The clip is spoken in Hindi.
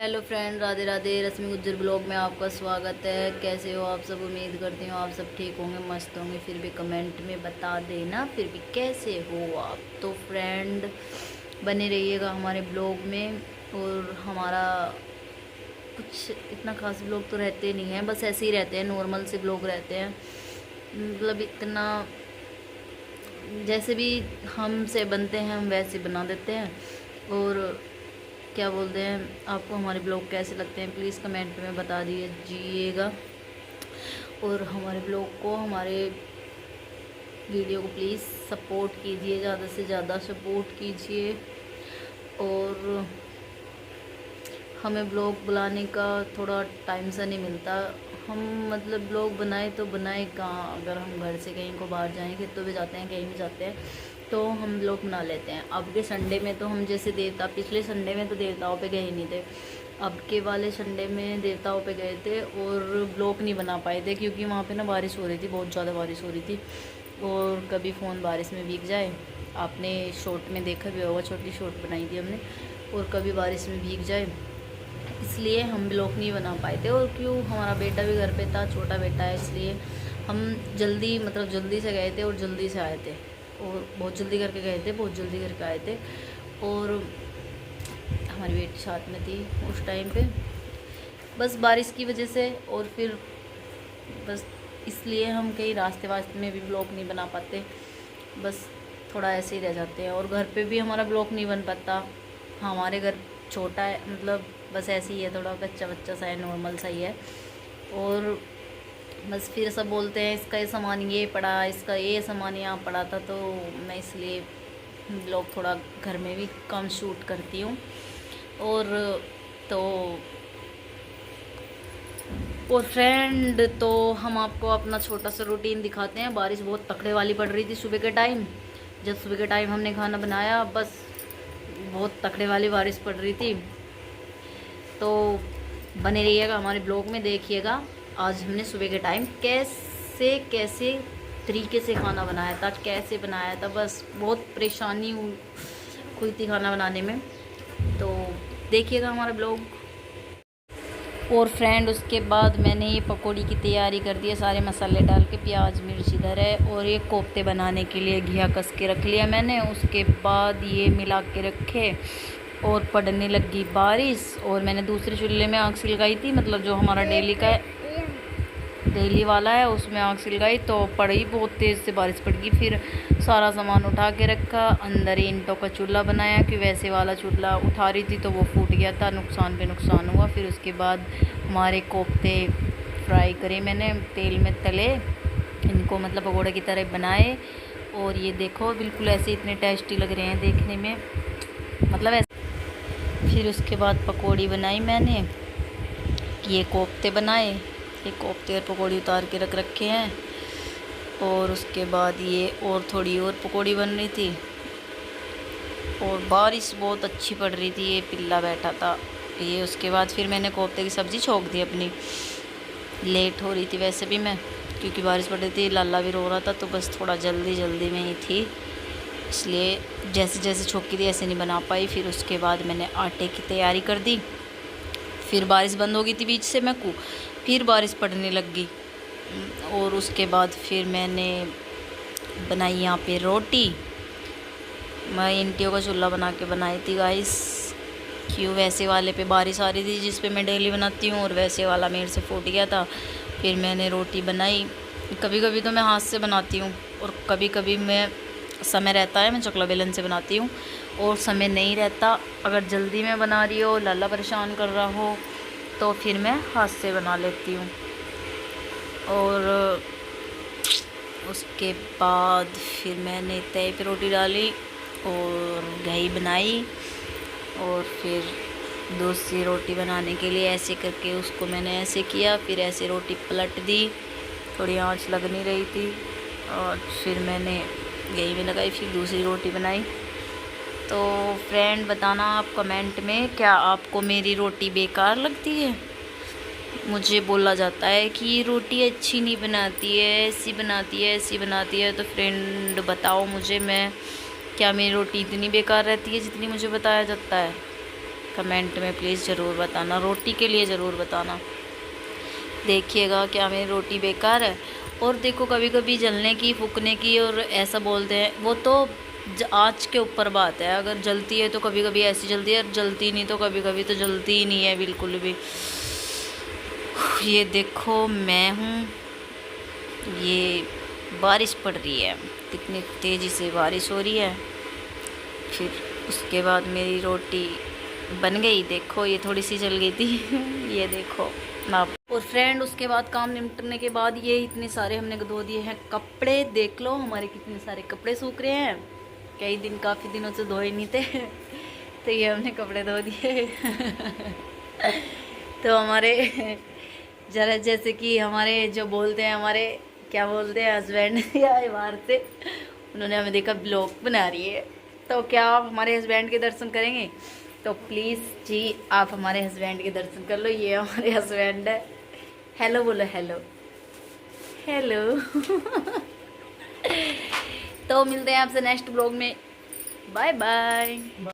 Hello friend, Radhe Radhe. Rashmi Gujjar blog में आपका स्वागत है। कैसे हो आप सब? उम्मीद करती हूँ आप सब ठीक होंगे, मस्त होंगे। फिर भी कमेंट में बता देना फिर भी कैसे हो आप। तो फ्रेंड बने रहिएगा हमारे ब्लॉग में। और हमारा कुछ इतना खास ब्लॉग तो रहते नहीं हैं, बस ऐसे ही रहते हैं, नॉर्मल से ब्लॉग रहते हैं। मतलब इतना जैसे भी हमसे बनते हैं हम वैसे बना देते हैं। और क्या बोलते हैं, आपको हमारे ब्लॉग कैसे लगते हैं प्लीज़ कमेंट में बता दीजिएगा। और हमारे ब्लॉग को, हमारे वीडियो को प्लीज़ सपोर्ट कीजिए, ज़्यादा से ज़्यादा सपोर्ट कीजिए। और हमें ब्लॉग बनाने का थोड़ा टाइम सा नहीं मिलता। हम मतलब ब्लॉग बनाए तो बनाए कहाँ, अगर हम घर से कहीं को बाहर जाएँ, खेतों पे जाते हैं, कहीं भी जाते हैं तो हम ब्लॉग बना लेते हैं। अब के संडे में तो हम जैसे देवता, पिछले संडे में तो देवताओं पे गए नहीं थे, अब के वाले संडे में देवताओं पे गए थे और ब्लॉग नहीं बना पाए थे क्योंकि वहाँ पे ना बारिश हो रही थी, बहुत ज़्यादा बारिश हो रही थी। और कभी फ़ोन बारिश में भीग जाए, आपने शॉर्ट में देखा भी होगा, छोटी शॉर्ट बनाई थी हमने। और कभी बारिश में भीग जाए, इसलिए हम ब्लॉग नहीं बना पाए थे। और क्यों, हमारा बेटा भी घर पे था, छोटा बेटा है, इसलिए हम जल्दी, मतलब जल्दी से गए थे और जल्दी से आए थे। और बहुत जल्दी करके गए थे, बहुत जल्दी करके आए थे। और हमारी बेटी साथ में थी उस टाइम पे, बस बारिश की वजह से। और फिर बस इसलिए हम कहीं रास्ते वास्ते में भी ब्लॉग नहीं बना पाते, बस थोड़ा ऐसे ही रह जाते हैं। और घर पे भी हमारा ब्लॉग नहीं बन पाता। हमारे घर छोटा है, मतलब बस ऐसे ही है, थोड़ा कच्चा बच्चा सा है, नॉर्मल सा ही है। और बस फिर सब बोलते हैं इसका ये सामान ये पड़ा, इसका ये सामान यहाँ पड़ा था, तो मैं इसलिए ब्लॉग थोड़ा घर में भी कम शूट करती हूँ। और तो और फ्रेंड, तो हम आपको अपना छोटा सा रूटीन दिखाते हैं। बारिश बहुत तकड़े वाली पड़ रही थी सुबह के टाइम, जब सुबह के टाइम हमने खाना बनाया, बस बहुत तकड़े वाली बारिश पड़ रही थी। तो बने रहिएगा हमारे ब्लॉग में, देखिएगा आज हमने सुबह के टाइम कैसे कैसे तरीके से खाना बनाया था, कैसे बनाया था। बस बहुत परेशानी हुई थी खाना बनाने में, तो देखिएगा हमारा ब्लॉग। और फ्रेंड उसके बाद मैंने ये पकौड़ी की तैयारी कर दी है, सारे मसाले डाल के, प्याज मिर्च इधर है। और ये कोफ्ते बनाने के लिए घिया कस के रख लिया मैंने। उसके बाद ये मिला के रखे और पड़ने लगी बारिश। और मैंने दूसरे चूल्हे में आग सिलगाई थी, मतलब जो हमारा डेली का है, डेली वाला है, उसमें आग सिलगाई तो पड़ी, बहुत तेज़ से बारिश पड़ गई। फिर सारा सामान उठा के रखा, अंदर ईंटों का चूल्हा बनाया कि वैसे वाला चूल्हा उठा रही थी तो वो फूट गया था, नुकसान पे नुकसान हुआ। फिर उसके बाद हमारे कोफ्ते फ्राई करे मैंने, तेल में तले, इनको मतलब पकौड़े की तरह बनाए। और ये देखो बिल्कुल ऐसे इतने टेस्टी लग रहे हैं देखने में, मतलब ऐसे। फिर उसके बाद पकौड़ी बनाई मैंने, ये कोफ्ते बनाए, ये कोफ्ते और पकौड़ी उतार के रख रखे हैं। और उसके बाद ये और थोड़ी और पकौड़ी बन रही थी। और बारिश बहुत अच्छी पड़ रही थी, ये पिल्ला बैठा था ये। उसके बाद फिर मैंने कोफ्ते की सब्ज़ी छोंक दी अपनी, लेट हो रही थी वैसे भी मैं, क्योंकि बारिश पड़ रही थी, लाला भी रो रहा था, तो बस थोड़ा जल्दी जल्दी में ही थी, इसलिए जैसे जैसे छोंकी थी ऐसे नहीं बना पाई। फिर उसके बाद मैंने आटे की तैयारी कर दी। फिर बारिश बंद हो गई थी बीच से, मैं को फिर बारिश पड़ने लग गई। और उसके बाद फिर मैंने बनाई यहाँ पे रोटी। मैं ईंटियों का चूल्हा बना के बनाई थी गाइस, क्यों वैसे वाले पे बारिश आ रही थी जिस पे मैं डेली बनाती हूँ, और वैसे वाला मेरे से फूट गया था। फिर मैंने रोटी बनाई। कभी कभी तो मैं हाथ से बनाती हूँ, और कभी कभी मैं, समय रहता है मैं चकला बेलन से बनाती हूँ, और समय नहीं रहता, अगर जल्दी में बना रही हो, लाला परेशान कर रहा हो, तो फिर मैं हाथ से बना लेती हूँ। और उसके बाद फिर मैंने तवे पे रोटी डाली और घी बनाई। और फिर दूसरी रोटी बनाने के लिए ऐसे करके उसको मैंने ऐसे किया, फिर ऐसे रोटी पलट दी, थोड़ी आंच लग नहीं रही थी। और फिर मैंने घी में लगाई, फिर दूसरी रोटी बनाई। तो फ्रेंड बताना आप कमेंट में, क्या आपको मेरी रोटी बेकार लगती है? मुझे बोला जाता है कि ये रोटी अच्छी नहीं बनाती है, ऐसी बनाती है, ऐसी बनाती है। तो फ्रेंड बताओ मुझे, मैं क्या मेरी रोटी इतनी बेकार रहती है जितनी मुझे बताया जाता है? कमेंट में प्लीज़ ज़रूर बताना, रोटी के लिए ज़रूर बताना। देखिएगा क्या मेरी रोटी बेकार है। और देखो कभी कभी जलने की, फूकने की और ऐसा बोलते हैं, वो तो आँच के ऊपर बात है। अगर जलती है तो कभी कभी ऐसी जलती है, और जलती नहीं तो कभी कभी तो जलती ही नहीं है बिल्कुल भी। ये देखो मैं हूँ, ये बारिश पड़ रही है, कितनी तेज़ी से बारिश हो रही है। फिर उसके बाद मेरी रोटी बन गई। देखो ये थोड़ी सी जल गई थी ये देखो ना। और फ्रेंड उसके बाद काम निपटने के बाद ये इतने सारे हमने धो दिए हैं कपड़े। देख लो हमारे कितने सारे कपड़े सूख रहे हैं, कई दिन, काफ़ी दिनों से धोए नहीं थे तो ये हमने कपड़े धो दिए तो हमारे जरा जैसे कि हमारे जो बोलते हैं, हमारे क्या बोलते हैं, हस्बैंड या बाहर से, उन्होंने हमें देखा ब्लॉग बना रही है, तो क्या आप हमारे हस्बैंड के दर्शन करेंगे? तो प्लीज़ जी आप हमारे हस्बैंड के दर्शन कर लो। ये हमारे हस्बैंड है। हेलो बोलो, हेलो हेलो तो मिलते हैं आपसे नेक्स्ट ब्लॉग में। Bye bye.